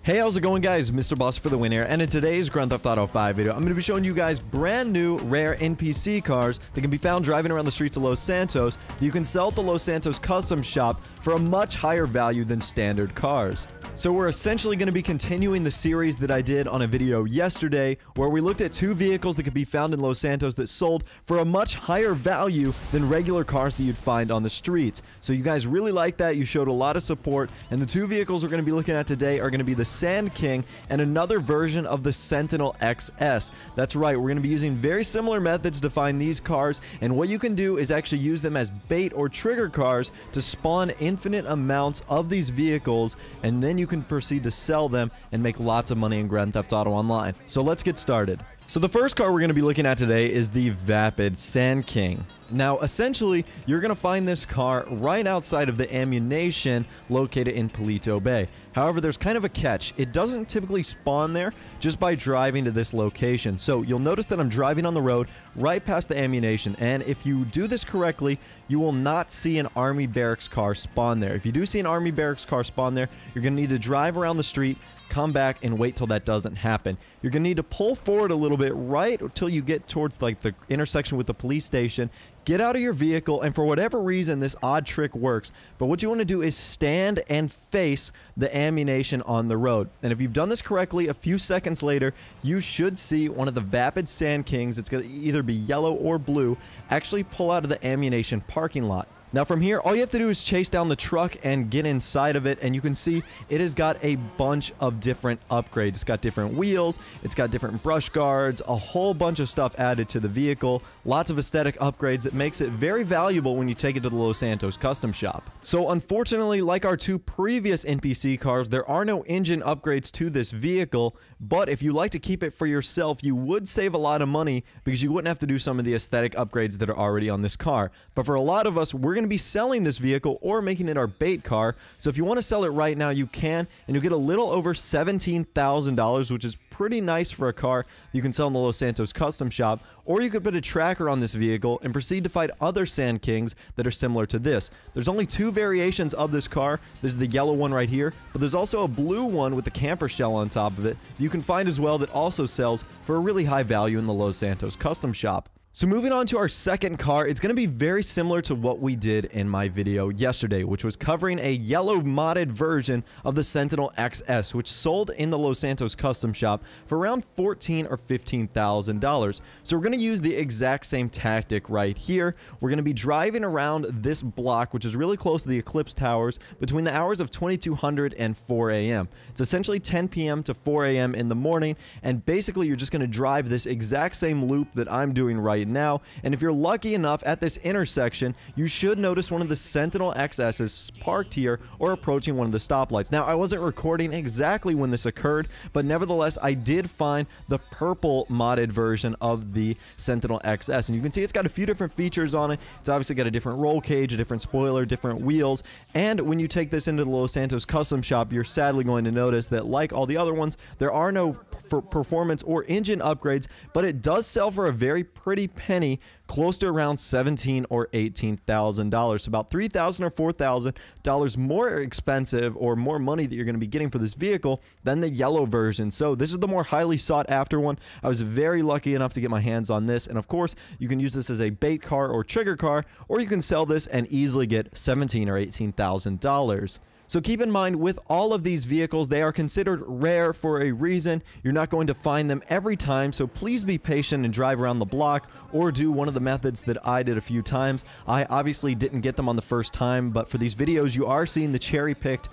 Hey, how's it going, guys? Mr. Boss for the win here, and in today's Grand Theft Auto 5 video, I'm going to be showing you guys brand new rare NPC cars that can be found driving around the streets of Los Santos that you can sell at the Los Santos custom shop for a much higher value than standard cars. So we're essentially going to be continuing the series that I did on a video yesterday where we looked at two vehicles that could be found in Los Santos that sold for a much higher value than regular cars that you'd find on the streets. So you guys really liked that. You showed a lot of support, and the two vehicles we're going to be looking at today are going to be the Sand King and another version of the Sentinel XS. That's right, we're going to be using very similar methods to find these cars, and what you can do is actually use them as bait or trigger cars to spawn infinite amounts of these vehicles, and then you can proceed to sell them and make lots of money in Grand Theft Auto Online. So let's get started. So the first car we're going to be looking at today is the Vapid Sand King. Now, essentially, you're going to find this car right outside of the ammunition located in Palito Bay. However, there's kind of a catch. It doesn't typically spawn there just by driving to this location. So you'll notice that I'm driving on the road right past the ammunition, and if you do this correctly, you will not see an Army Barracks car spawn there. If you do see an Army Barracks car spawn there, you're going to need to drive around the street, come back, and wait till that doesn't happen. You're gonna need to pull forward a little bit right until you get towards like the intersection with the police station. Get out of your vehicle, and for whatever reason this odd trick works, but what you want to do is stand and face the ammunition on the road. And if you've done this correctly, a few seconds later you should see one of the Vapid Sand Kings, it's gonna either be yellow or blue, actually pull out of the ammunition parking lot. Now from here, all you have to do is chase down the truck and get inside of it, and you can see it has got a bunch of different upgrades. It's got different wheels, it's got different brush guards, a whole bunch of stuff added to the vehicle, lots of aesthetic upgrades that makes it very valuable when you take it to the Los Santos custom shop. So unfortunately, like our two previous NPC cars, there are no engine upgrades to this vehicle, but if you like to keep it for yourself, you would save a lot of money because you wouldn't have to do some of the aesthetic upgrades that are already on this car. But for a lot of us, we're going to be selling this vehicle or making it our bait car. So if you want to sell it right now, you can, and you'll get a little over $17,000, which is pretty nice for a car you can sell in the Los Santos custom shop. Or you could put a tracker on this vehicle and proceed to find other Sand Kings that are similar to this. There's only two variations of this car. This is the yellow one right here, but there's also a blue one with the camper shell on top of it you can find as well that also sells for a really high value in the Los Santos custom shop. So moving on to our second car, it's going to be very similar to what we did in my video yesterday, which was covering a yellow modded version of the Sentinel XS, which sold in the Los Santos custom shop for around $14,000 or $15,000. So we're going to use the exact same tactic right here. We're going to be driving around this block, which is really close to the Eclipse Towers, between the hours of 2200 and 4 a.m. It's essentially 10 p.m. to 4 a.m. in the morning, and basically you're just going to drive this exact same loop that I'm doing right now, and if you're lucky enough at this intersection, you should notice one of the Sentinel XS's parked here or approaching one of the stoplights. Now, I wasn't recording exactly when this occurred, but nevertheless, I did find the purple modded version of the Sentinel XS, and you can see it's got a few different features on it. It's obviously got a different roll cage, a different spoiler, different wheels, and when you take this into the Los Santos custom shop, you're sadly going to notice that, like all the other ones, there are no performance or engine upgrades, but it does sell for a very pretty penny, close to around $17,000 or $18,000. So about $3,000 or $4,000 more expensive or more money that you're going to be getting for this vehicle than the yellow version. So this is the more highly sought after one. I was very lucky enough to get my hands on this, and of course you can use this as a bait car or trigger car, or you can sell this and easily get $17,000 or $18,000. So keep in mind, with all of these vehicles, they are considered rare for a reason. You're not going to find them every time, so please be patient and drive around the block or do one of the methods that I did a few times. I obviously didn't get them on the first time, but for these videos, you are seeing the cherry-picked,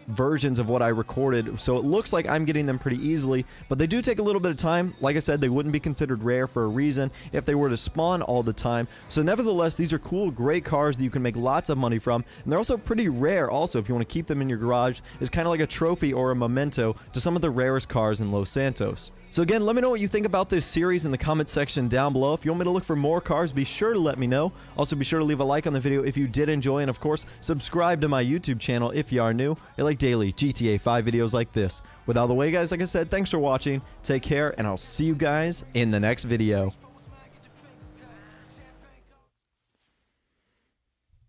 versions of what I recorded, so it looks like I'm getting them pretty easily, but they do take a little bit of time. Like I said, they wouldn't be considered rare for a reason if they were to spawn all the time. So nevertheless, these are cool, great cars that you can make lots of money from, and they're also pretty rare also if you want to keep them in your garage. It's kind of like a trophy or a memento to some of the rarest cars in Los Santos. So again, let me know what you think about this series in the comment section down below. If you want me to look for more cars, be sure to let me know. Also, be sure to leave a like on the video if you did enjoy, and of course, subscribe to my YouTube channel if you are new. I like daily GTA 5 videos like this. With all the way, guys, like I said, thanks for watching, take care, and I'll see you guys in the next video.